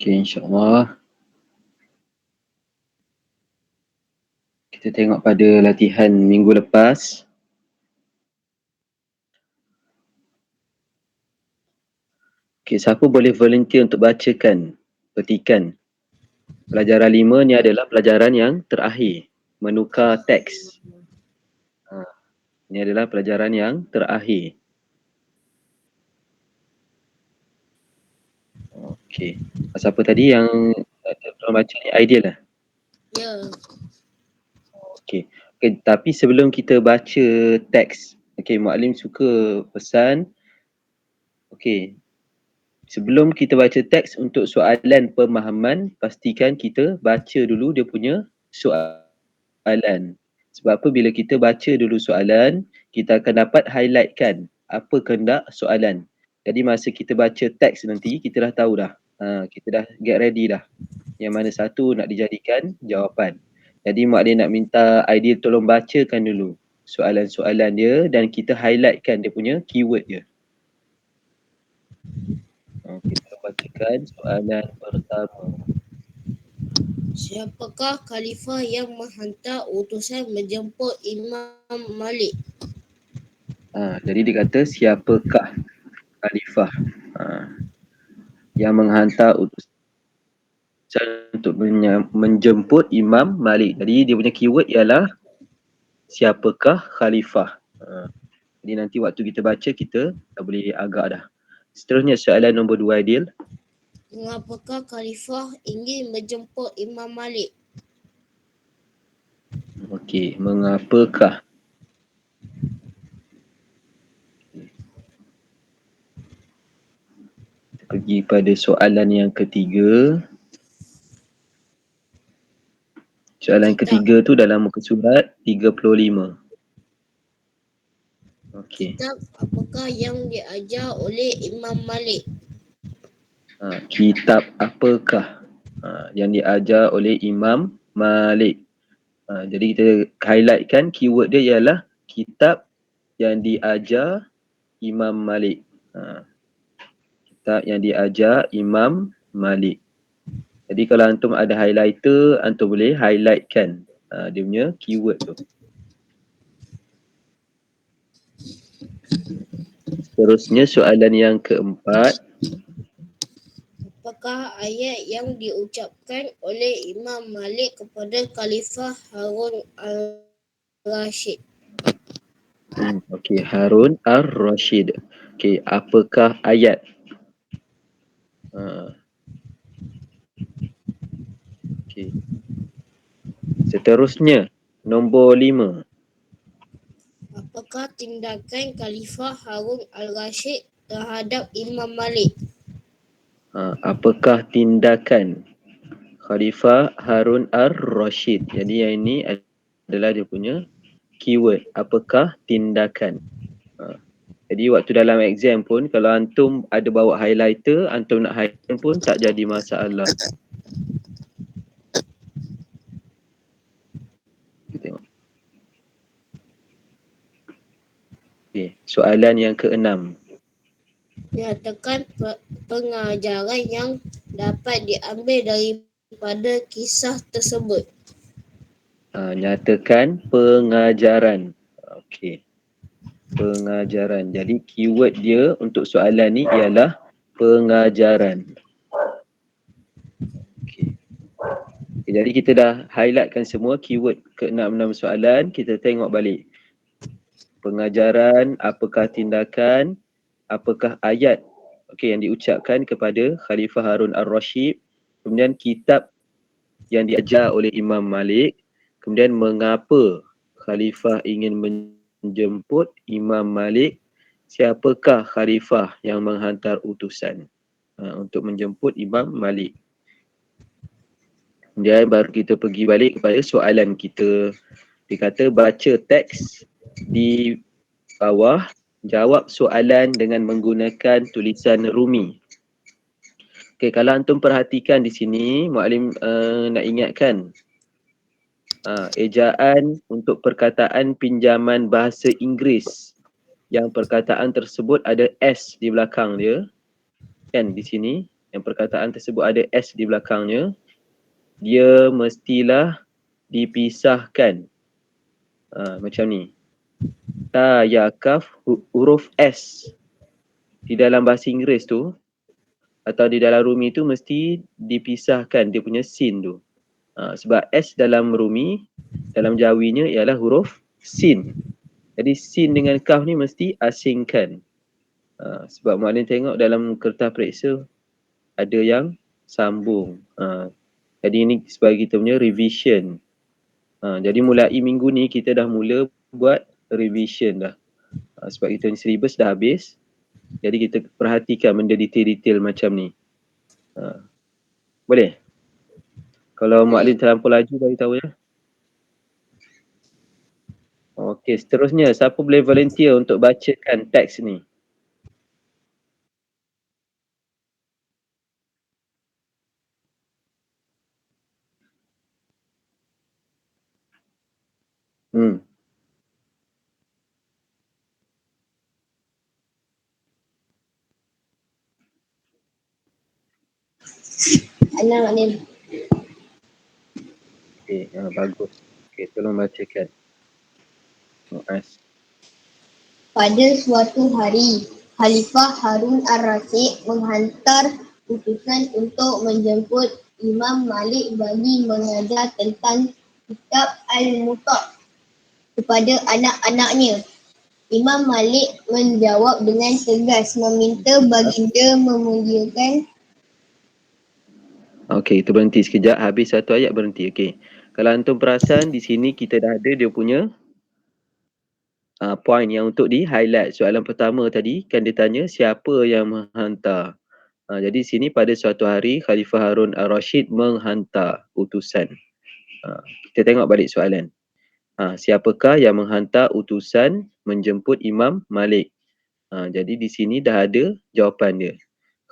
Okay, insyaAllah. Kita tengok pada latihan minggu lepas. Okay, siapa boleh volunteer untuk bacakan petikan? Pelajaran 5 ni adalah pelajaran yang terakhir. Menukar teks. Ini adalah pelajaran yang terakhir. Okay. Siapa tadi yang tolong baca ni? Ideal lah? Ya. Okay. Okay. Tapi sebelum kita baca teks, okay, Muallim suka pesan, okay, sebelum kita baca teks untuk soalan pemahaman, pastikan kita baca dulu dia punya soalan. Sebab apa? Bila kita baca dulu soalan, kita akan dapat highlightkan apa kehendak soalan. Jadi masa kita baca teks nanti, kita dah tahu dah. Kita dah get ready dah. Yang mana satu nak dijadikan jawapan. Jadi Muallim nak minta Aidil tolong bacakan dulu soalan-soalan dia dan kita highlightkan dia punya keyword dia. Kita bacakan soalan pertama. Siapakah khalifah yang menghantar utusan menjemput Imam Malik? Jadi dia kata siapakah khalifah yang menghantar utusan untuk menjemput Imam Malik. Jadi dia punya keyword ialah siapakah khalifah. Jadi nanti waktu kita baca kita dah boleh agak dah. Seterusnya soalan nombor 2 Aidil. Mengapakah khalifah ingin menjemput Imam Malik? Okey, mengapakah? Kita pergi pada soalan yang ketiga. Soalan ketiga tu dalam muka surat 35. Okey. Kitab apakah yang diajar oleh Imam Malik? Kitab apakah yang diajar oleh Imam Malik? Jadi kita highlightkan keyword dia ialah kitab yang diajar Imam Malik. Kitab yang diajar Imam Malik. Jadi kalau antum ada highlighter, antum boleh highlightkan dia punya keyword tu. Seterusnya soalan yang keempat. Apakah ayat yang diucapkan oleh Imam Malik kepada Khalifah Harun al-Rashid? Okey, Harun al-Rashid. Okey, apakah ayat? Okey. Seterusnya, nombor 5. Apakah tindakan Khalifah Harun al-Rashid terhadap Imam Malik? Apakah tindakan Khalifah Harun al-Rashid? Jadi yang ini adalah dia punya keyword. Apakah tindakan? Jadi waktu dalam exam pun kalau antum ada bawa highlighter, antum nak highlight pun tak jadi masalah. Kita tengok. Okay, soalan yang ke-6. Nyatakan pengajaran yang dapat diambil daripada kisah tersebut. Nyatakan pengajaran. Okey. Pengajaran. Jadi keyword dia untuk soalan ni ialah pengajaran. Okey. Jadi kita dah highlightkan semua keyword ke-6 soalan. Kita tengok balik. Pengajaran, apakah tindakan, apakah ayat yang diucapkan kepada Khalifah Harun al-Rashid. Kemudian kitab yang diajar oleh Imam Malik. Kemudian mengapa Khalifah ingin menjemput Imam Malik. Siapakah Khalifah yang menghantar utusan untuk menjemput Imam Malik. Kemudian baru kita pergi balik kepada soalan kita. Dia kata baca teks di bawah, jawab soalan dengan menggunakan tulisan Rumi. Okey, kalau antum perhatikan di sini, Muallim nak ingatkan ejaan untuk perkataan pinjaman bahasa Inggeris yang perkataan tersebut ada S di belakang dia kan di sini. yang perkataan tersebut ada S di belakangnya, dia mestilah dipisahkan. Macam ni. Ta, ya, kaf, huruf S di dalam bahasa Inggeris tu atau di dalam Rumi tu mesti dipisahkan dia punya sin tu. Sebab S dalam Rumi, dalam Jawinya ialah huruf sin. Jadi sin dengan kaf ni mesti asingkan. Sebab maknanya tengok dalam kertas periksa ada yang sambung. Jadi ini sebagai kita punya revision. Jadi mulai minggu ni kita dah mula buat revision dah. Sebab kita ni syllabus dah habis. Jadi kita perhatikan benda detail-detail macam ni. Boleh? Kalau Mak Lin terlampau laju bagi tahu ya. Okey, seterusnya siapa boleh volunteer untuk bacakan teks ni? Anak ni. Okey, bagus. Okey, tolong bacakan. Muaz. Pada suatu hari, Khalifah Harun ar-Rasyid menghantar utusan untuk menjemput Imam Malik bagi mengajar tentang kitab Al-Muta' kepada anak-anaknya. Imam Malik menjawab dengan tegas meminta baginda memuliakan. Okey, kita berhenti sekejap. Habis satu ayat berhenti. Okey. Kalau antum perasan di sini kita dah ada dia punya point yang untuk di highlight. Soalan pertama tadi kan dia tanya siapa yang menghantar. Jadi sini pada suatu hari Khalifah Harun ar-Rasyid menghantar utusan. Kita tengok balik soalan. Siapakah yang menghantar utusan menjemput Imam Malik? Jadi di sini dah ada jawapan dia.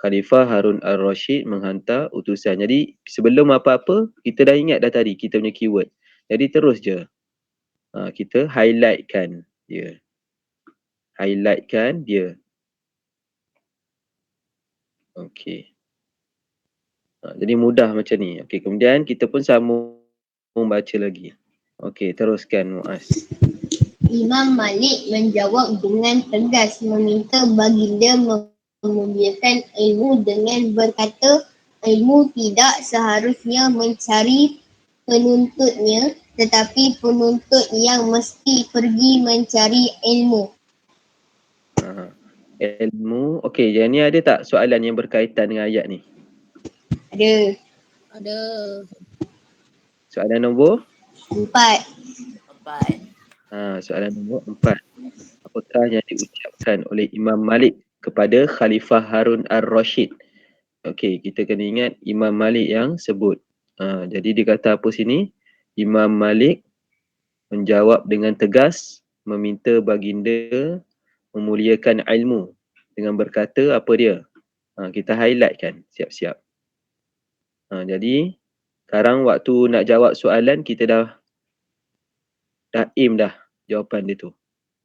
Khalifah Harun ar-Rasyid menghantar utusan. Jadi sebelum apa-apa kita dah ingat dah tadi kita punya keyword. Jadi terus je kita highlightkan dia. Highlightkan dia. Okey. Jadi mudah macam ni. Okey, kemudian kita pun sambung baca lagi. Okey, teruskan Muaz. Imam Malik menjawab dengan tegas meminta baginda memuliakan ilmu dengan berkata, ilmu tidak seharusnya mencari penuntutnya, tetapi penuntut yang mesti pergi mencari ilmu. Ilmu. Okey, yang ni ada tak soalan yang berkaitan dengan ayat ni? Ada. Ada. Soalan nombor? 4. Soalan nombor 4. Apakah yang diucapkan oleh Imam Malik kepada Khalifah Harun ar-Rasyid? Okey, kita kena ingat Imam Malik yang sebut. Jadi dia kata apa sini? Imam Malik menjawab dengan tegas meminta baginda memuliakan ilmu dengan berkata apa dia? Kita highlight kan, siap-siap. Jadi sekarang waktu nak jawab soalan kita dah aim dah jawapan dia tu.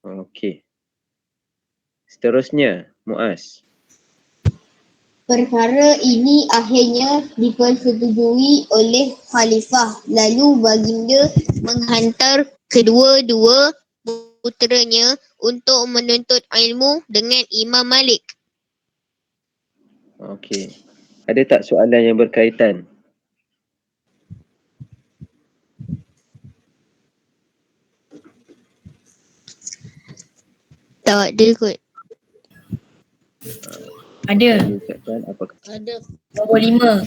Okey. Seterusnya, Muaz. Perkara ini akhirnya dipersetujui oleh Khalifah. Lalu baginda menghantar kedua-dua puteranya untuk menuntut ilmu dengan Imam Malik. Okey. Ada tak soalan yang berkaitan? Tak ada kot. Ada. Ucapkan apakah? Ada. Nombor 5.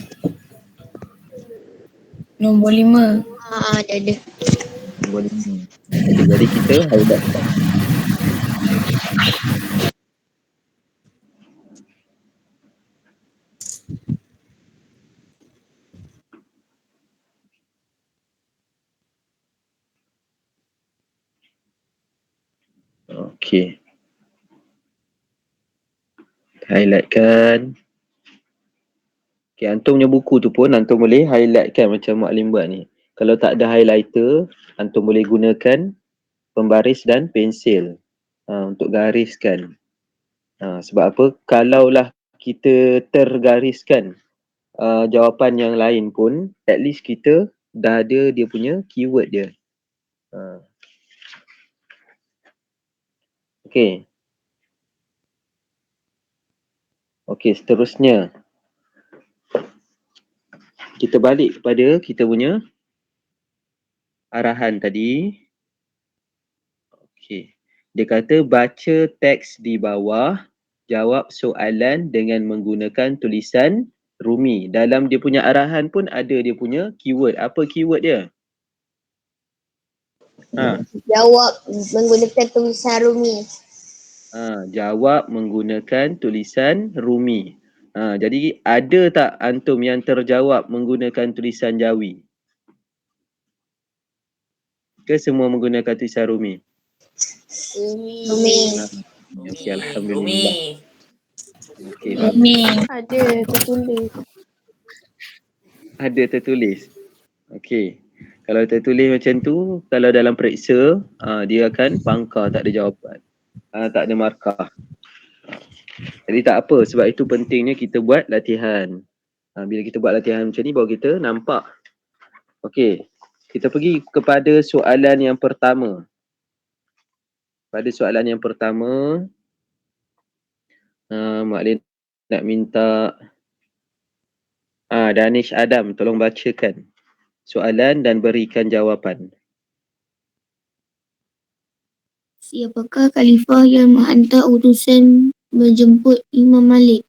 Nombor 5. Ada. Nombor 5. Okay, jadi kita highlight. Okey. Highlightkan. Okey, antum punya buku tu pun antum boleh highlightkan macam Mak Lim buat ni. Kalau tak ada highlighter, antum boleh gunakan pembaris dan pensil untuk gariskan. Sebab apa? Kalaulah kita tergariskan jawapan yang lain pun, at least kita dah ada dia punya keyword dia. Okay. Okay, seterusnya. Kita balik kepada kita punya arahan tadi. Okay. Dia kata baca teks di bawah, jawab soalan dengan menggunakan tulisan Rumi. Dalam dia punya arahan pun ada dia punya keyword. Apa keyword dia? Jawab menggunakan tulisan Rumi. Jawab menggunakan tulisan Rumi. Jadi ada tak antum yang terjawab menggunakan tulisan Jawi? Ke semua menggunakan tulisan Rumi? Rumi. Okay, alhamdulillah. Okay, bagus. Rumi. Ada tertulis. Ada tertulis. Okay. Kalau tertulis macam tu, kalau dalam periksa, dia akan pangkar, tak ada jawapan. Tak ada markah. Jadi tak apa, sebab itu pentingnya kita buat latihan. Bila kita buat latihan macam ni, baru kita nampak. Okey, kita pergi kepada soalan yang pertama. Pada soalan yang pertama, Mak Lin nak minta Danish Adam tolong bacakan soalan dan berikan jawapan. Siapakah khalifah yang menghantar utusan menjemput Imam Malik?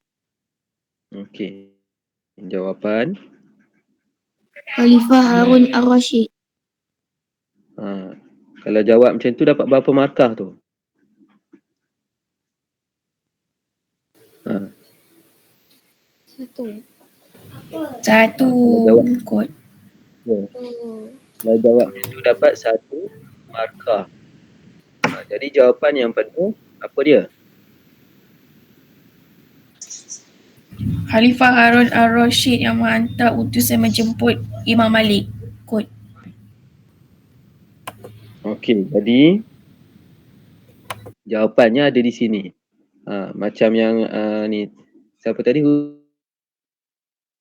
Okey, jawapan. Khalifah Harun Ar-Rashid. Kalau jawab macam tu dapat berapa markah tu? Satu jawab. kot. Kalau jawab macam tu dapat 1 markah. Jadi jawapan yang penuh apa dia? Khalifah Harun Ar-Rashid yang menghantar utusan menjemput Imam Malik. Kot. Okey, jadi jawapannya ada di sini. Macam yang ni, siapa tadi?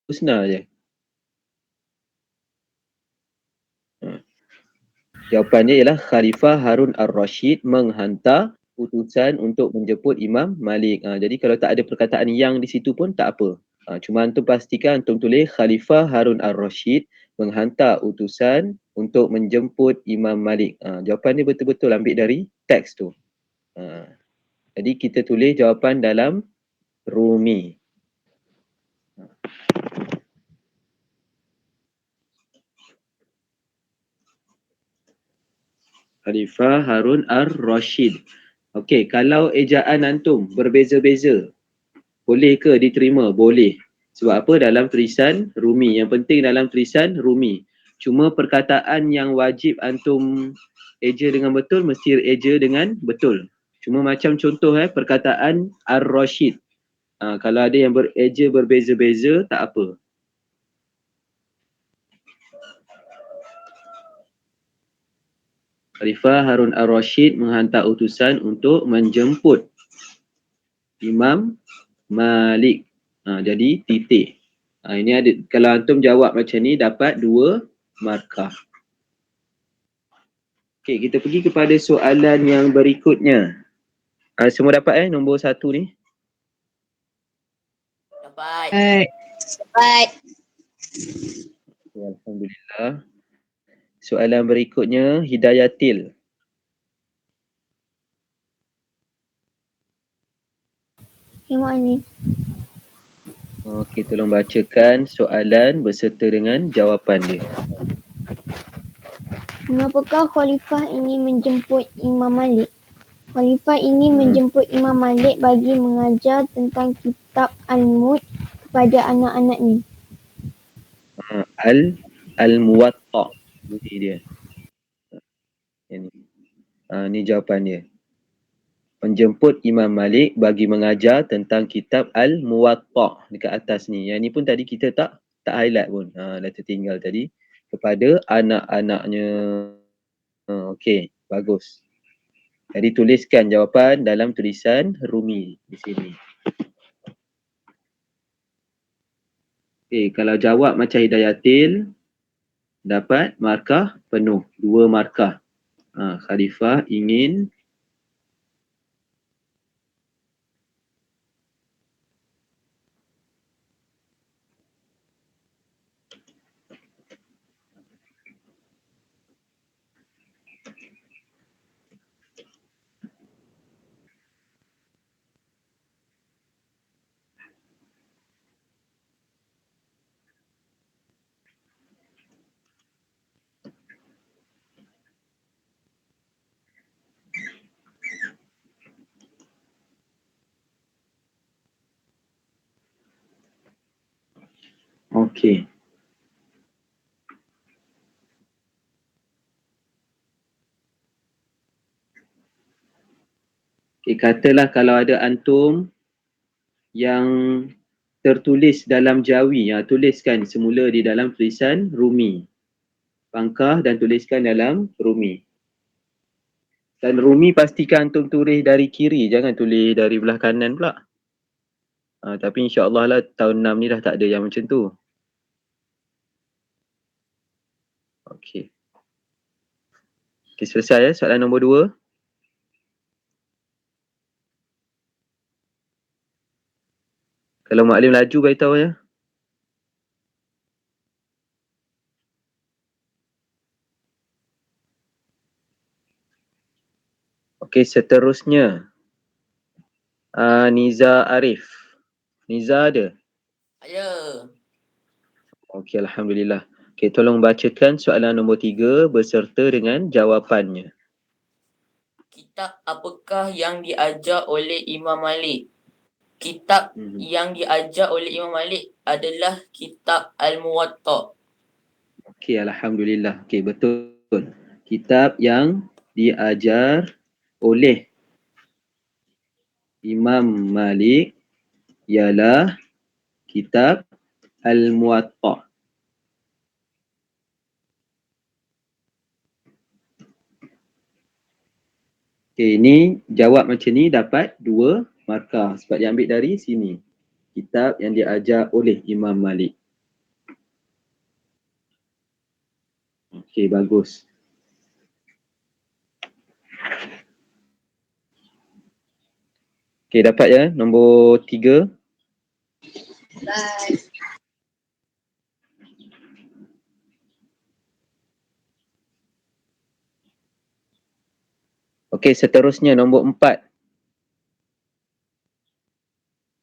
Husna je. Jawapannya ialah Khalifah Harun Ar-Rashid menghantar utusan untuk menjemput Imam Malik. Jadi kalau tak ada perkataan yang di situ pun tak apa. Cuma antum pastikan antum tulis Khalifah Harun Ar-Rashid menghantar utusan untuk menjemput Imam Malik. Jawapan dia betul-betul ambil dari teks tu. Jadi kita tulis jawapan dalam Rumi. Khalifah Harun Ar-Rashid. Okey, kalau ejaan antum berbeza-beza, boleh ke diterima? Boleh. Sebab apa? Dalam tulisan Rumi. Yang penting dalam tulisan Rumi. Cuma perkataan yang wajib antum eja dengan betul, mesti eja dengan betul. Cuma macam contoh perkataan Ar-Rashid. Kalau ada yang bereja berbeza-beza, tak apa. Khalifah Harun Ar-Rashid menghantar utusan untuk menjemput Imam Malik. Jadi titik. Ini ada, kalau antum jawab macam ni dapat 2 markah. Okey, kita pergi kepada soalan yang berikutnya. Semua dapat nombor 1 ni? Dapat. Alhamdulillah. Soalan berikutnya Hidayatil. Tengok ni. Okey, tolong bacakan soalan beserta dengan jawapan dia. Mengapakah khalifah ini menjemput Imam Malik? Khalifah ini menjemput Imam Malik bagi mengajar tentang kitab Al-Mud kepada anak-anaknya. Al-Muwatta. Ini dia. Ini jawapan dia. Menjemput Imam Malik bagi mengajar tentang kitab Al-Muwatta dekat atas ni. Yang ni pun tadi kita tak highlight pun. Dah tertinggal tadi. Kepada anak-anaknya. Okey, bagus. Jadi tuliskan jawapan dalam tulisan Rumi di sini. kalau jawab macam Hidayatil, dapat markah penuh, 2 markah. Khalifah ingin okey. Katalah kalau ada antum yang tertulis dalam Jawi, tuliskan semula di dalam tulisan Rumi. Pangkah dan tuliskan dalam Rumi. Dan Rumi pastikan antum tulis dari kiri, jangan tulis dari belah kanan pula. Tapi insya-Allah lah tahun 6 ni dah tak ada yang macam tu. Okey. Okey, selesai ya soalan nombor 2. Kalau Maklim laju beritahu ya. Okey, seterusnya. Niza Arif. Niza ada? Ada. Okey, alhamdulillah. Okey, tolong bacakan soalan nombor 3 beserta dengan jawapannya. Kitab apakah yang diajar oleh Imam Malik? Kitab yang diajar oleh Imam Malik adalah kitab Al-Muwatta. Okey, alhamdulillah. Okey, betul. Kitab yang diajar oleh Imam Malik ialah kitab Al-Muwatta. Okey, ini jawab macam ni dapat 2 markah sebab dia ambil dari sini. Kitab yang diajar oleh Imam Malik. Okey, bagus. Okey, dapat ya nombor 3. Okey, seterusnya nombor 4.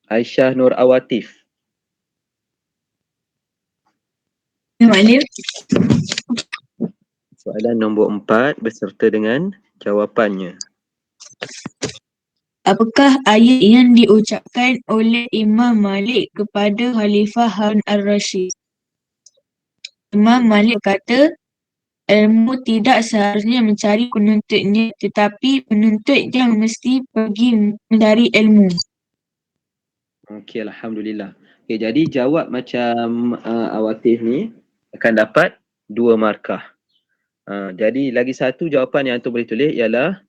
Aisyah Nur Awatif. Maklim. Soalan nombor 4 beserta dengan jawapannya. Apakah ayat yang diucapkan oleh Imam Malik kepada Khalifah Harun al-Rashid? Imam Malik berkata, ilmu tidak seharusnya mencari penuntutnya, tetapi penuntut yang mesti pergi mencari ilmu. Okey, alhamdulillah. Okey, jadi jawab macam Awatif ni akan dapat 2 markah. Jadi lagi satu jawapan yang antum boleh tulis ialah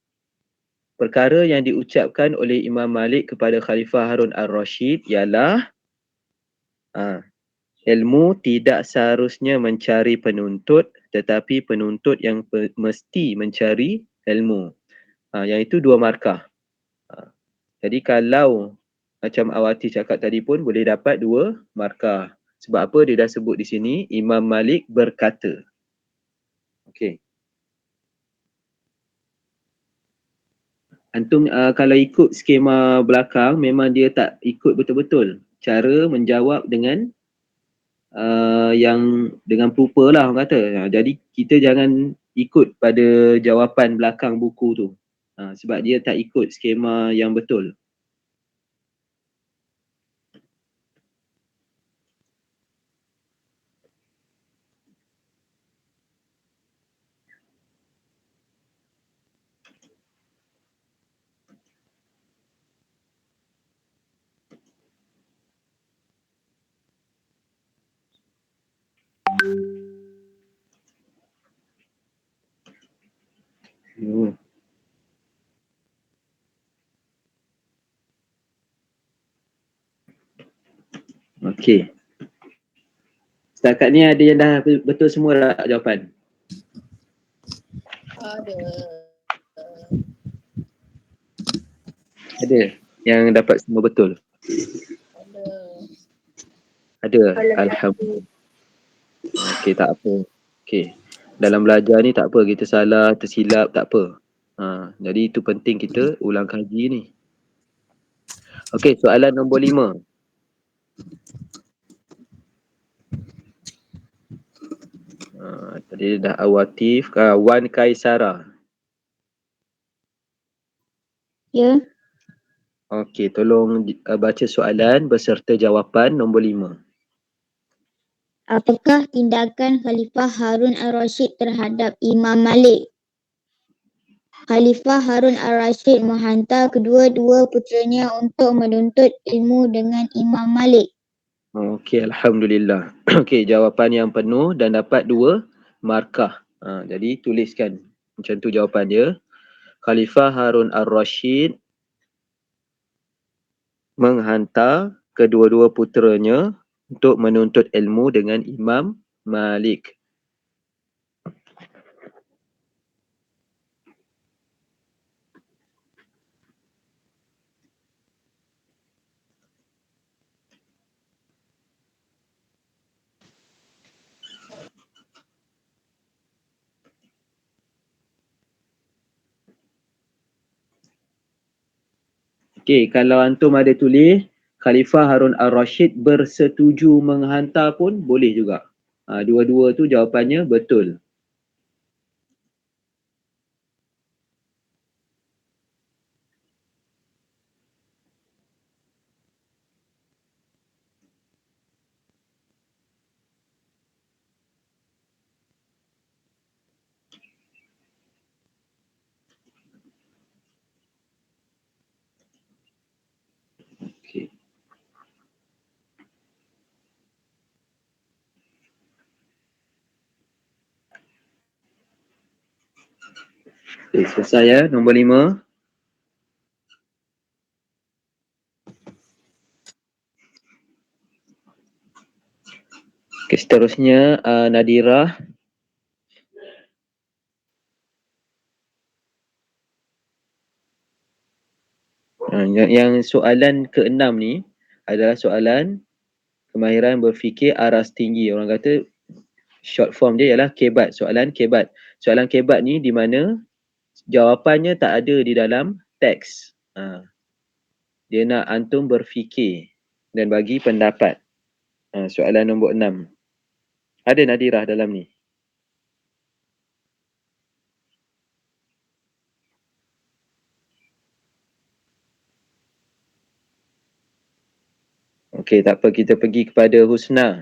perkara yang diucapkan oleh Imam Malik kepada Khalifah Harun al-Rashid ialah ilmu tidak seharusnya mencari penuntut, tetapi penuntut yang mesti mencari ilmu. Yang itu 2 markah. Jadi kalau macam Awati cakap tadi pun boleh dapat 2 markah. Sebab apa dia dah sebut di sini, Imam Malik berkata. Okey. Antum kalau ikut skema belakang memang dia tak ikut betul-betul cara menjawab dengan yang dengan perupa lah orang kata. Jadi kita jangan ikut pada jawapan belakang buku tu. Sebab dia tak ikut skema yang betul. Okey. Setakat ni ada yang dah betul semua tak jawapan? Ada. Ada yang dapat semua betul? Ada. Ada. Alhamdulillah. Okey, tak apa. Okey. Dalam belajar ni tak apa, kita salah, tersilap, tak apa. Jadi itu penting kita ulang kaji ni. Okey, soalan nombor 5. Tadi dah Awatif, Wan Kaisara. Ya. Okey, tolong baca soalan beserta jawapan nombor 5. Apakah tindakan Khalifah Harun al-Rashid terhadap Imam Malik? Khalifah Harun al-Rashid menghantar kedua-dua puteranya untuk menuntut ilmu dengan Imam Malik. Okey, Alhamdulillah. Okey, jawapan yang penuh dan dapat 2 markah. Jadi tuliskan macam tu jawapan dia. Khalifah Harun al-Rashid menghantar kedua-dua puteranya untuk menuntut ilmu dengan Imam Malik. Okey, kalau antum ada tulis Khalifah Harun al-Rashid bersetuju menghantar pun boleh juga. Dua-dua tu jawapannya betul. Okey. Okey, selesai ya, nombor 5. Okey, seterusnya Nadirah. Yang soalan ke-6 ni adalah soalan kemahiran berfikir aras tinggi. Orang kata short form dia ialah kebat, soalan kebat. Soalan kebat ni di mana jawapannya tak ada di dalam teks. Dia nak antum berfikir dan bagi pendapat. Soalan nombor 6. Ada Nadirah dalam ni? Okey, tak apa, kita pergi kepada Husna.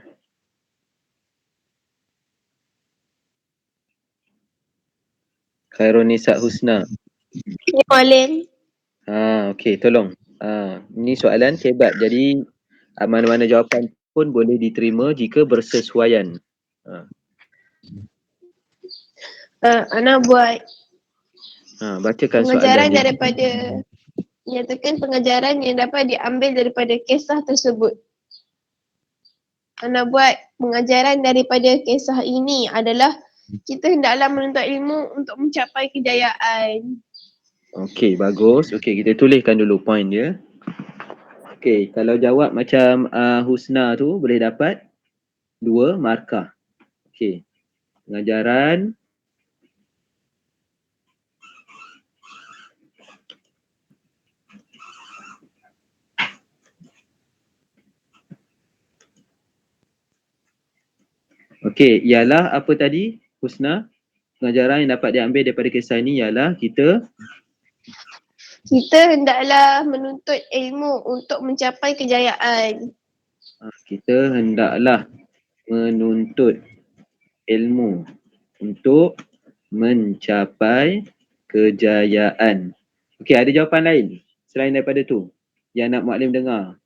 Khairunisa Husna. Ya, Malim. Okey, tolong. Ni soalan kebat. Jadi mana-mana jawapan pun boleh diterima jika bersesuaian. Ana buat Bacakan pengajaran soalan dia. daripada nyatakan pengajaran yang dapat diambil daripada kisah tersebut. Ana buat pengajaran daripada kisah ini adalah kita hendaklah menuntut ilmu untuk mencapai kejayaan. Okey, bagus. Okey, kita tuliskan dulu poin dia. Okey, kalau jawab macam Husna tu boleh dapat 2 markah. Okey. Pengajaran okey, ialah apa tadi Husna? Pengajaran yang dapat diambil daripada kisah ini ialah kita Hendaklah menuntut ilmu untuk mencapai kejayaan. kita hendaklah menuntut ilmu untuk mencapai kejayaan. Okey, ada jawapan lain selain daripada tu yang nak Maklim dengar?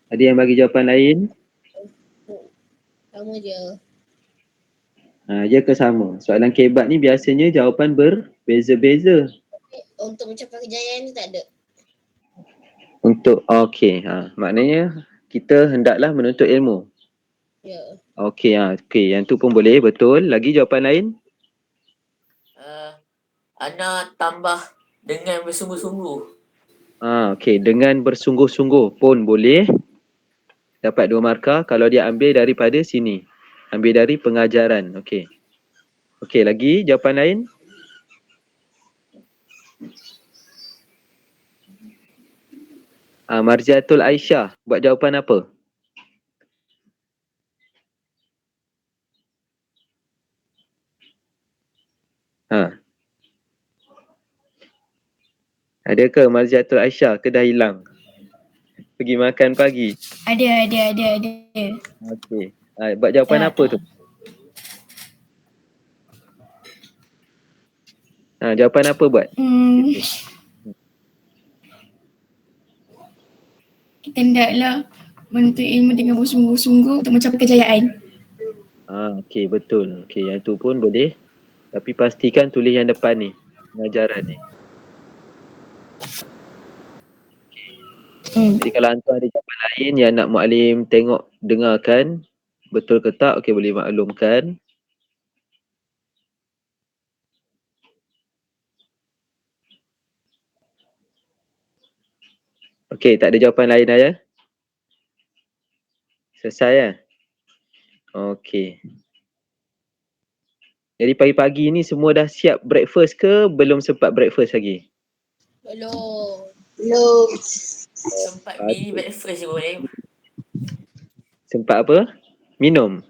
Ada yang bagi jawapan lain? Sama je. Ya ke sama? Soalan kebat ni biasanya jawapan berbeza-beza. untuk mencapai kejayaan tu tak ada. Untuk, okey. Maknanya kita hendaklah menuntut ilmu. Ya. Okey, okey. Yang tu pun boleh, betul. Lagi jawapan lain? Ana tambah dengan bersungguh-sungguh. Okey. Dengan bersungguh-sungguh pun boleh. Dapat 2 markah kalau dia ambil daripada sini. Ambil dari pengajaran. Okey. Okey, lagi jawapan lain? Marziatul Aisyah buat jawapan apa? Ada ke Marziatul Aisyah ke dah hilang? Pergi makan pagi. Ada. Okey. Buat jawapan apa tu? Jawapan apa buat? Kita hendaklah menuntut ilmu dengan bersungguh-sungguh untuk mencapai kejayaan. Okey, betul. Okey, yang tu pun boleh. Tapi pastikan tulis yang depan ni. Pengajaran ni. Jadi kalau hantu ada jawapan lain yang nak Muallim tengok, dengarkan, betul ke tak, okey boleh maklumkan. Okey, tak ada jawapan lain dah ya? Selesai ya? Okey. Jadi pagi-pagi ni semua dah siap breakfast ke belum sempat breakfast lagi? Belum. Sempat mini breakfast je boleh. Sempat apa? Minum?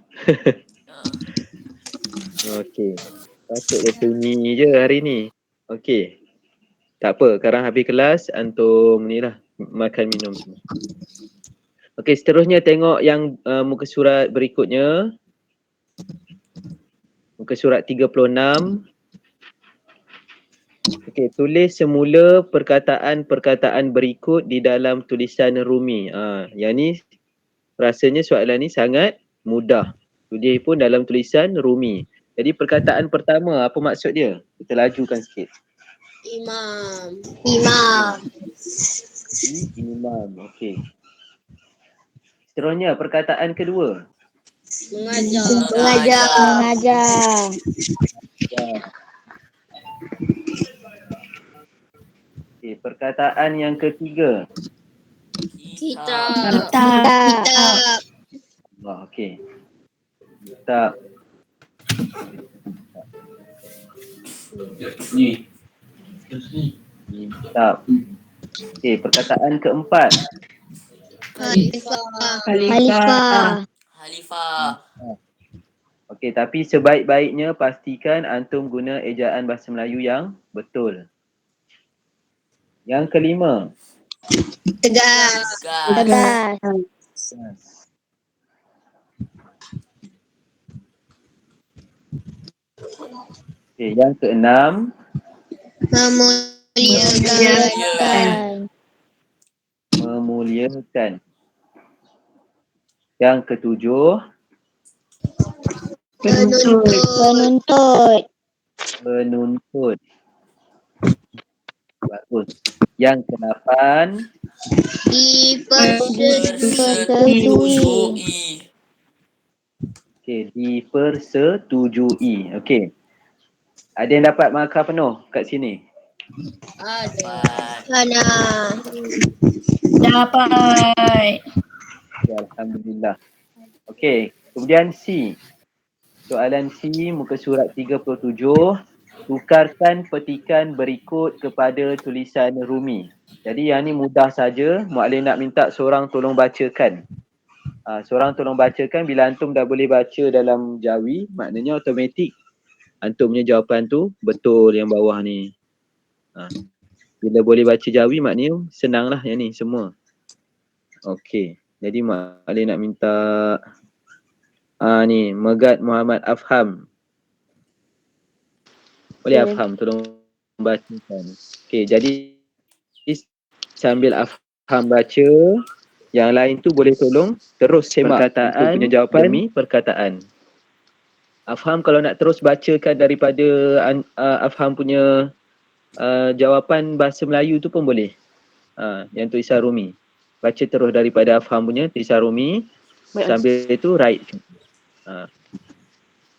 Okey. Patutlah sunyi je hari ni. Okey. Tak apa, sekarang habis kelas, antum ni lah makan minum semua. Okey, seterusnya tengok yang muka surat berikutnya. Muka surat 36. Okey, tulis semula perkataan-perkataan berikut di dalam tulisan Rumi. Yang ni rasanya soalan ni sangat mudah. Tulis pun dalam tulisan Rumi. Jadi perkataan pertama, apa maksud dia? Kita lajukan sikit. Imam. Imam, okey. Seterusnya, perkataan kedua. Mengajar. Okey, perkataan yang ketiga. Kitab. Okey. Kitab. Kitab. Okey, perkataan keempat. Khalifah. Okey, tapi sebaik-baiknya pastikan antum guna ejaan bahasa Melayu yang betul. Yang kelima. Tegas. Okey, yang keenam. Memuliakan. Yang ketujuh. Penuntut. Bagus. Yang ke-8. Okey, dipersetujui. Okey. Ada yang dapat markah penuh kat sini? Dapat. Ya, alhamdulillah. Okey, kemudian C. Soalan C muka surat 37. Tukarkan petikan berikut kepada tulisan Rumi. Jadi yang ni mudah saja. Muallim nak minta seorang tolong bacakan. Seorang tolong bacakan. Bila antum dah boleh baca dalam Jawi, maknanya automatik antum punya jawapan tu betul yang bawah ni. Bila boleh baca Jawi maknanya senanglah yang ni semua. Okey. Jadi muallim nak minta ni Megat Muhammad Afham. Boleh Afham tolong bacakan. Okey, jadi sambil Afham baca, yang lain tu boleh tolong terus semak perkataan punya jawapan demi perkataan. Afham kalau nak terus bacakan daripada Afham punya jawapan bahasa Melayu tu pun boleh. Yang tulisan Rumi. Baca terus daripada Afham punya tulisan Rumi. Sambil itu write.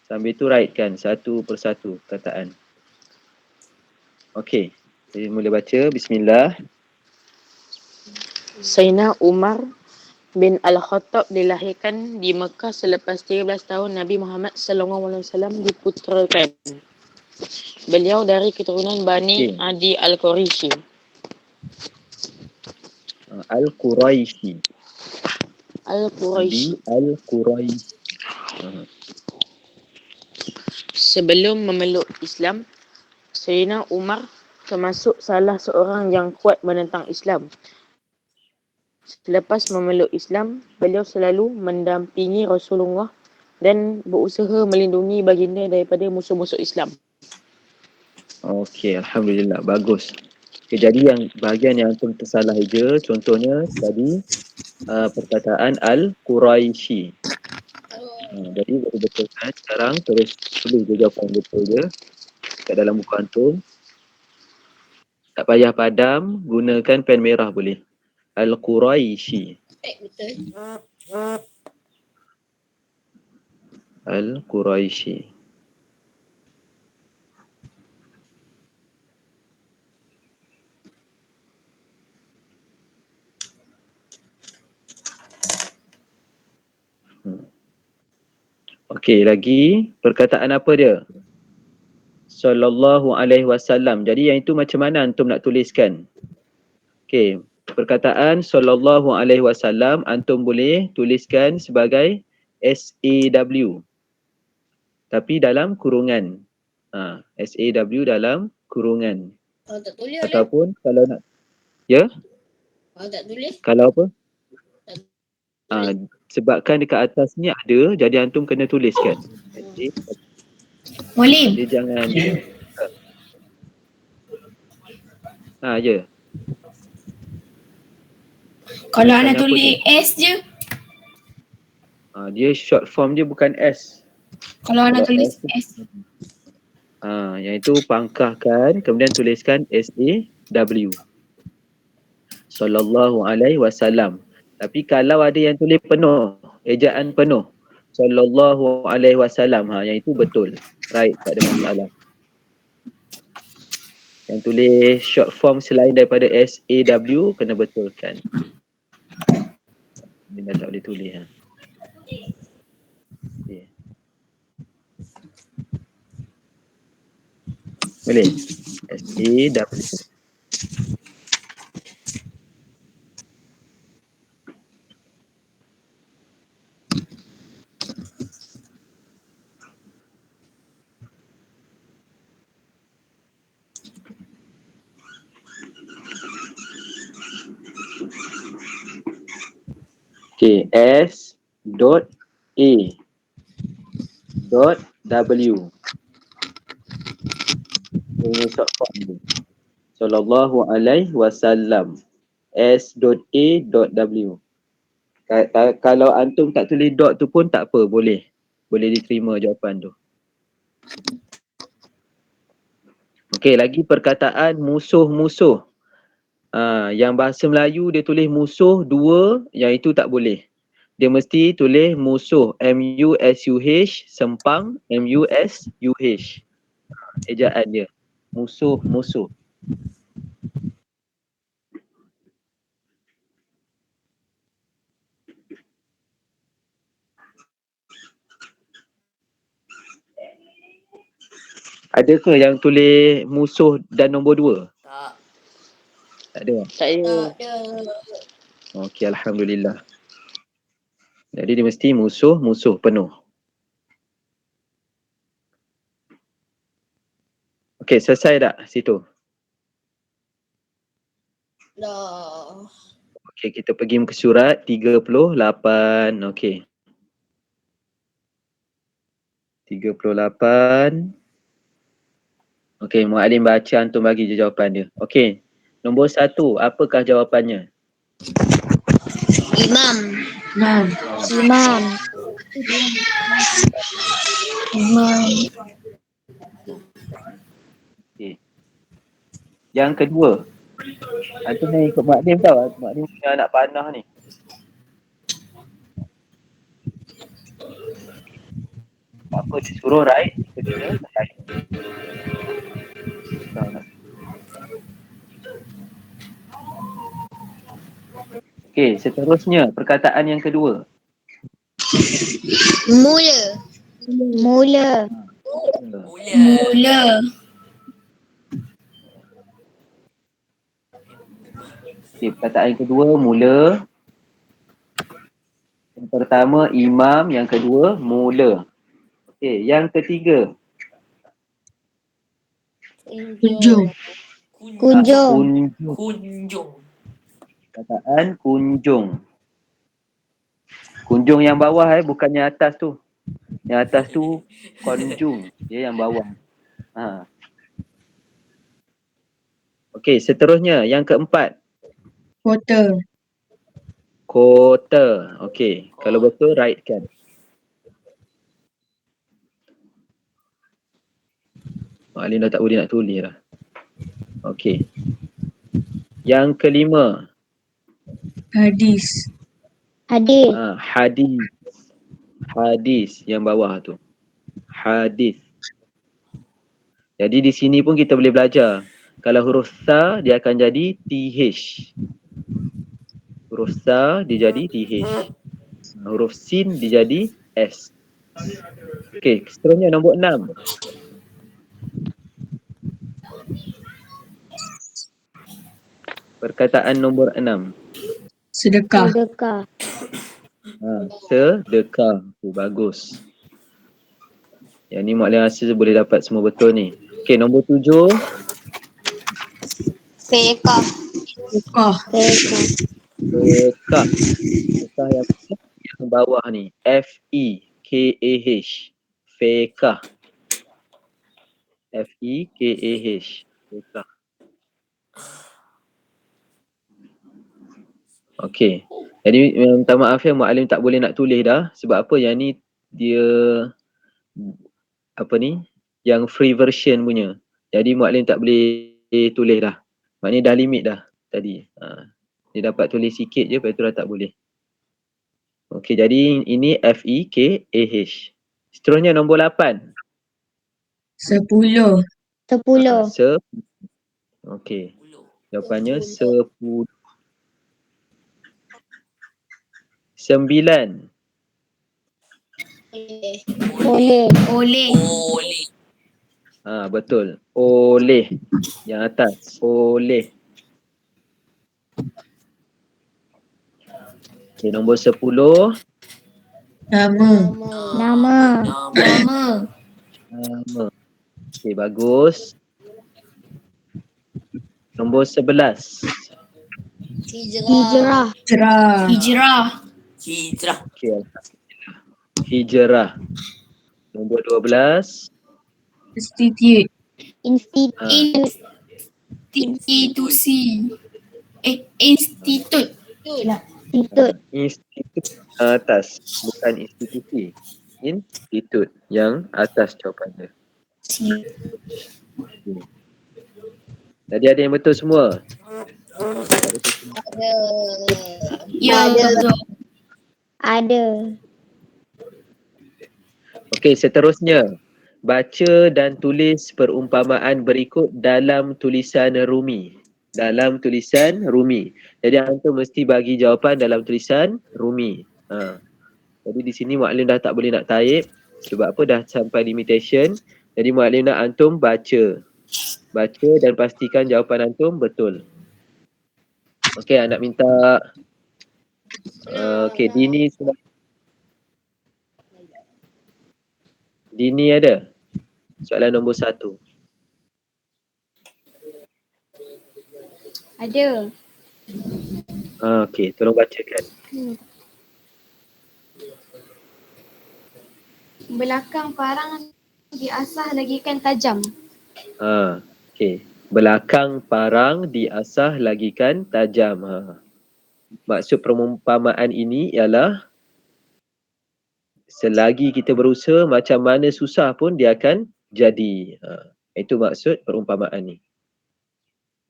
Sambil itu write kan satu persatu perkataan. Okey. Jadi mula baca. Bismillah. Sayyidina Umar bin Al-Khattab dilahirkan di Mekah selepas 13 tahun Nabi Muhammad SAW diputerakan. Beliau dari keturunan Bani Adi Al-Quraisy. Al-Quraisy. Al-Quraisy. Al-Quraisy. Sebelum memeluk Islam, Sayyidina Umar termasuk salah seorang yang kuat menentang Islam. Selepas memeluk Islam, beliau selalu mendampingi Rasulullah dan berusaha melindungi baginda daripada musuh-musuh Islam. Okey, alhamdulillah, bagus. Okay, jadi yang bahagian yang antum tersalah je, contohnya tadi perkataan Al-Quraisy. Jadi betul-betulkan sekarang tulis je jawapan betul je kat dalam buku antum. Tak payah padam, gunakan pen merah boleh. Al-Quraisy. Betul. Al-Quraisy. Okey, lagi perkataan apa dia? Sallallahu alaihi wasallam. Jadi yang itu macam mana antum nak tuliskan? Okey, perkataan sallallahu alaihi wasallam antum boleh tuliskan sebagai SAW. Tapi dalam kurungan. SAW dalam kurungan. Kalau tak tulis Ataupun kalau nak Kalau tak tulis. kalau apa? Sebabkan dekat atas ni ada, jadi antum kena tuliskan. Mulim. Dia jangan ya. Kalau Bukan anak apa tulis S je. Dia short form dia bukan S. Kalau anak Kalau tulis S. Yang itu pangkahkan, kemudian tuliskan SAW. Sallallahu alaihi wasallam. Tapi kalau ada yang tulis penuh, ejaan penuh, Sallallahu alaihi wasallam, yang itu betul. Right, tak ada masalah. Yang tulis short form selain daripada SAW kena betulkan. Dia tak boleh tulis. Okay. Boleh? SAW. Okay, S.A.W. Ini short form ni. Sallallahu alaihi wasallam. S.A.W. Kalau antum tak tulis dot tu pun tak apa, boleh. Boleh diterima jawapan tu. Okey, lagi perkataan musuh-musuh. Yang bahasa Melayu dia tulis musuh dua, yang itu tak boleh. Dia mesti tulis musuh, M-U-S-U-H, sempang, M-U-S-U-H. Ejaan dia. Musuh-musuh. Ada ke yang tulis musuh dan nombor 2? Tak. Tak ada? Tak ada. Okey, alhamdulillah. Jadi dia mesti musuh penuh. Okey, selesai tak situ? Dah. Okey, kita pergi muka surat 38. Okey. 38. Okey, Muallim baca, antum bagi je jawapan dia. Okey. Nombor 1, apakah jawapannya? Imam. Imam. Imam. Imam. Okey. Yang kedua. Antum ni ikut Mak Lim tau. Mak Lim punya anak panah ni. Apa dia suruh right, kita kena right. Okey, seterusnya perkataan yang kedua. Mula. Mula. Mula. Okey, perkataan yang kedua mula. Yang pertama imam, yang kedua mula. Okey, yang ketiga Kunjung. Kunjung. kunjung. Kunjung. Perkataan kunjung. Kunjung yang bawah bukan yang atas tu. Yang atas tu kunjung. Dia yang bawah. Ha. Okey, seterusnya yang keempat. Kota. Kota. Okey, kalau betul right kan. Mak Alin dah tak boleh nak tulis dah. Okey. Yang kelima. Hadis. Hadis. Hadis. Hadis yang bawah tu. Hadis. Jadi di sini pun kita boleh belajar. Kalau huruf sa dia akan jadi TH. Huruf sa dia jadi TH. Huruf sin dia jadi S. Okey, seterusnya nombor 6. Perkataan nombor 6. Sedekah. Sedekah. Sedekah. Bagus. Yang ni Mak Lim rasa boleh dapat semua betul ni. Okey, nombor 7. Sekah. Sedekah. Sedekah. Sekah. Sekah yang bawah ni. F-E-K-A-H. Fekah. F-E-K-A-H. Fekah. Okey. Jadi minta maaf ya, Mak Alim tak boleh nak tulis dah. Sebab apa? Yang ni dia apa ni? Yang free version punya. Jadi Mak Alim tak boleh tulis dah. Maknanya dah limit dah tadi. Dia dapat tulis sikit je, lepas tu dah tak boleh. Okey, jadi ini F-E-K-A-H. Seterusnya nombor 8. 10. 10. Okey. Jawapannya 10. 9. Boleh. Oleh. Oleh. Betul. Oleh. Yang atas. Oleh. Okey, nombor 10. Nama. Nama. Nama. Nama. Okey, bagus. Nombor 11. Hijrah. Hijrah. Hijrah. Hijrah. Okey, alhamdulillah. Hijrah. Nombor 12. Institute. Institut. Institusi. Institut. Institut. Institut atas. Bukan institusi. Institut yang atas jawapannya. Okay. Tadi ada yang betul semua? Ya, betul. Ada. Okey, seterusnya. Baca dan tulis perumpamaan berikut dalam tulisan Rumi. Dalam tulisan Rumi. Jadi antum mesti bagi jawapan dalam tulisan Rumi. Jadi di sini Mak Alim dah tak boleh nak taip. Sebab apa? Dah sampai limitation. Jadi Mak Alim nak antum baca. Baca dan pastikan jawapan antum betul. Okey, nak minta okey, Dini ada? Soalan nombor 1. Ada. Okey, tolong bacakan. Belakang parang diasah lagikan tajam. Okey. Belakang parang diasah lagikan tajam. Maksud perumpamaan ini ialah selagi kita berusaha macam mana susah pun dia akan jadi. Itu maksud perumpamaan ni.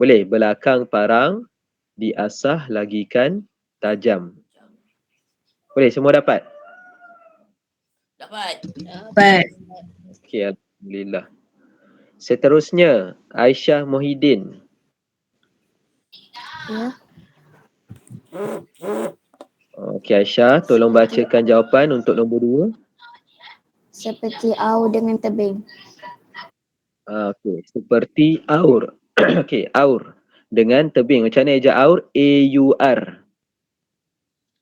Boleh. Belakang parang diasah lagikan tajam. Boleh, semua dapat? Dapat. Dapat. Okey, alhamdulillah. Seterusnya, Aisyah Muhyiddin. Ya. Okey Aisyah, tolong bacakan jawapan untuk nombor 2. Seperti aur dengan tebing. Okey, seperti aur. Okey, aur dengan tebing. Macam mana ejak aur? A-U-R.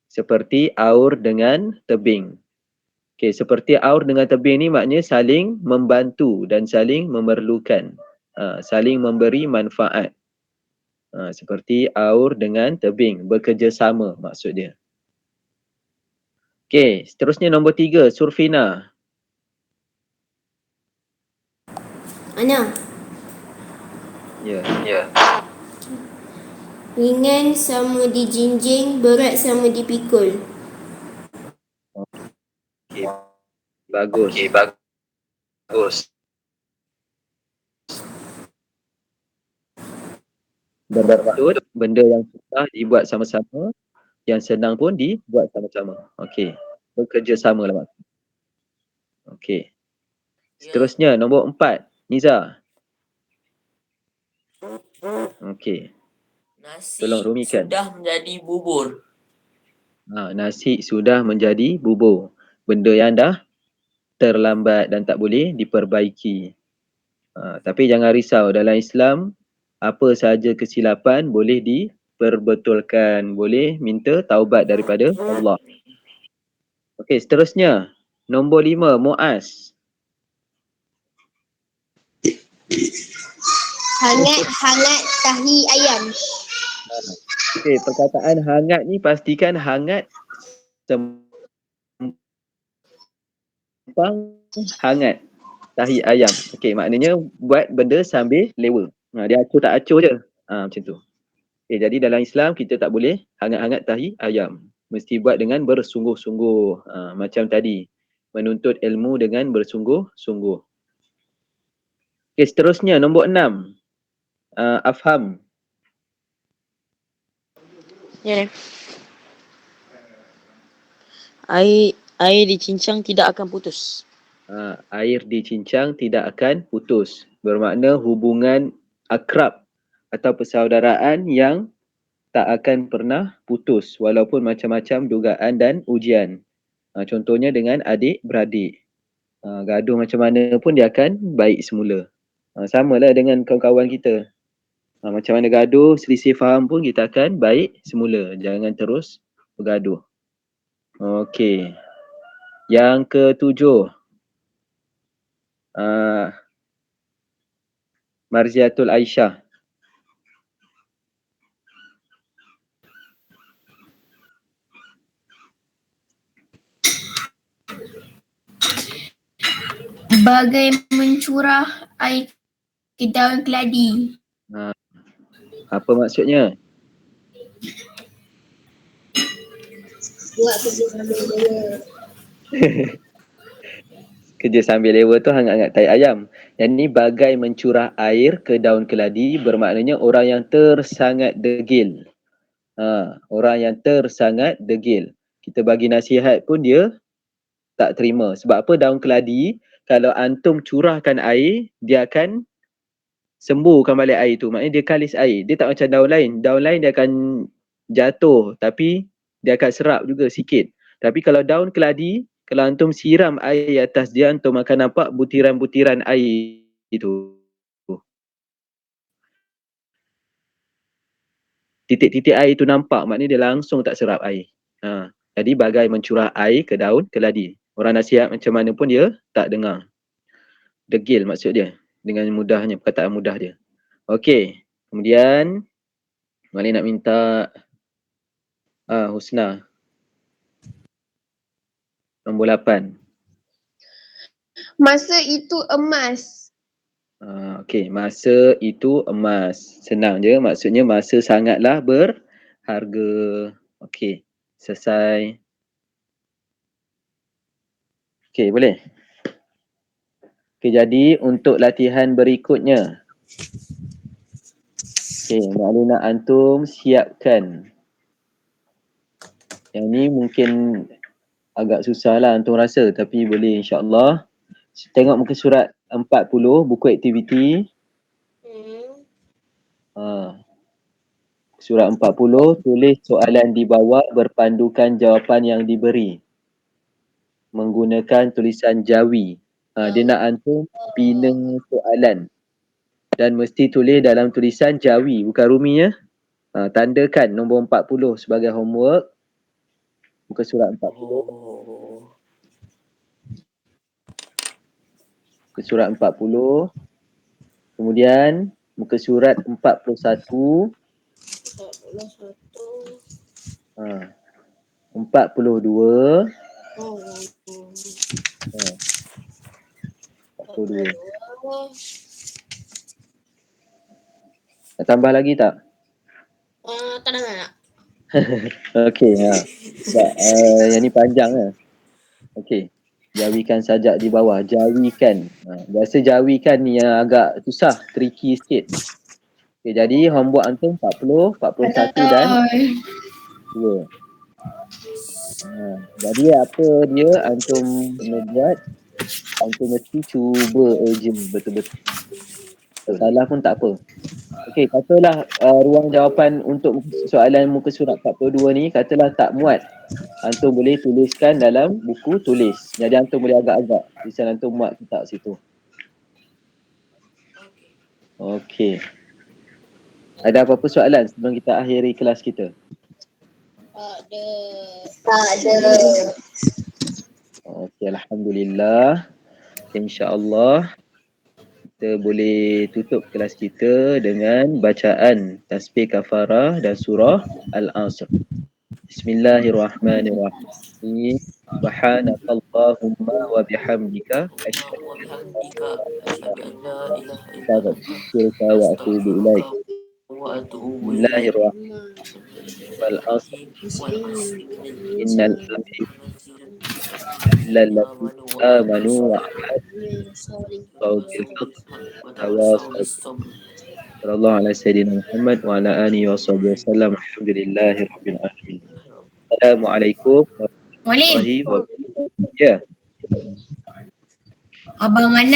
Seperti aur dengan tebing. Okey, seperti aur dengan tebing ni maknanya saling membantu dan saling memerlukan. Saling memberi manfaat. Seperti aur dengan tebing, bekerjasama maksud dia. Okey, seterusnya nombor 3, Surfina. Ana, Ya. ringan sama dijinjing, berat sama dipikul. Okey, bagus. Bermaksud benda yang susah dibuat sama-sama, yang senang pun dibuat sama-sama. Okey, bekerjasama lah maksud. Okey. Seterusnya nombor 4, Niza. Okey, Nasi tolong rumikan. sudah menjadi bubur. Nasi sudah menjadi bubur. Benda yang dah terlambat dan tak boleh diperbaiki. Tapi jangan risau, dalam Islam apa sahaja kesilapan boleh diperbetulkan, boleh minta taubat daripada Allah. Okey, seterusnya nombor 5, Muaz. Hangat tahi ayam. Okey, perkataan hangat ni pastikan hangat sempang hangat tahi ayam. Okey, maknanya buat benda sambil lewa. Dia acuh tak acuh je. Macam tu. Okey, jadi dalam Islam kita tak boleh hangat-hangat tahi ayam. Mesti buat dengan bersungguh-sungguh. Macam tadi, menuntut ilmu dengan bersungguh-sungguh. Okey, seterusnya nombor 6, Afham. Ya, ni. Air dicincang tidak akan putus. Air dicincang tidak akan putus. Bermakna hubungan akrab atau persaudaraan yang tak akan pernah putus walaupun macam-macam dugaan dan ujian. Contohnya dengan adik-beradik. Gaduh macam mana pun dia akan baik semula. Samalah dengan kawan-kawan kita. Macam mana gaduh, selisih faham pun kita akan baik semula. Jangan terus bergaduh. Okey. Yang ke-7. Marziatul Aisyah. Bagai mencurah air ke daun keladi. Apa maksudnya? Buat kerja sambil lewa. Kerja sambil lewa tu hangat-hangat tahi ayam. Yang ni bagai mencurah air ke daun keladi bermaknanya orang yang tersangat degil. Orang yang tersangat degil. Kita bagi nasihat pun dia tak terima. Sebab apa? Daun keladi, kalau antum curahkan air, dia akan sembuhkan balik air tu. Maknanya dia kalis air. Dia tak macam daun lain. Daun lain dia akan jatuh tapi dia akan serap juga sikit. Tapi kalau daun keladi, kalau antum siram air atas dia, antum akan nampak butiran-butiran air itu. Titik-titik air tu nampak, maknanya dia langsung tak serap air. Jadi bagai mencurah air ke daun keladi. Orang nasihat macam mana pun dia tak dengar. Degil maksud dia. Dengan mudahnya, perkataan mudah dia. Okey. Kemudian, Malik nak minta Husna. Nombor 8. Masa itu emas. Okey, masa itu emas. Senang je, maksudnya masa sangatlah berharga. Okey, selesai. Okey, boleh? Okey, jadi untuk latihan berikutnya. Okey, maknanya antum siapkan. Yang ni mungkin agak susah lah antum rasa, tapi boleh insyaAllah. Tengok muka surat 40, buku aktiviti. Surat 40, tulis soalan di bawah berpandukan jawapan yang diberi. Menggunakan tulisan Jawi. Dia nak antum bina soalan. Dan mesti tulis dalam tulisan Jawi, bukan Rumi ya. Tandakan nombor 40 sebagai homework. Muka surat 40. Muka surat 40. Kemudian muka surat 41. 42. 42. Nak tambah lagi tak? Tak nak. Okey, sebab yang ni panjang lah. Okey. Jawikan sajak di bawah. Jawikan. Biasa jawikan ni yang agak susah, tricky sikit. Okey, jadi homework antum 40, 41 dan 2. Jadi apa dia antum kena buat? Antum mesti cuba urgent betul-betul. Salah pun tak apa. Okey, katalah ruang jawapan untuk soalan muka surat 42 ni, katalah tak muat. Antum boleh tuliskan dalam buku tulis. Jadi antum boleh agak-agak tulisan antum muat ke tak situ. Okey. Ada apa-apa soalan sebelum kita akhiri kelas kita? Tak ada. Okey, alhamdulillah. InsyaAllah kita boleh tutup kelas kita dengan bacaan tasbih kafarah dan surah Al-Asr. Bismillahirrahmanirrahim. Subhanakallahumma wa bihamdika asyhadu an la ilaha illa an la wa atubu ilaik. wa atubu Bismillahirrahmanirrahim. Wal asr innal amri lillati amanu wa bil haqq tawasaw. Sallallahu ala sayyidina Muhammad wa ala alihi wa sahbihi wasallam. Alhamdulillahi rabbil alamin. Assalamualaikum warahmatullahi wabarakatuh. Ya. Abang Anas.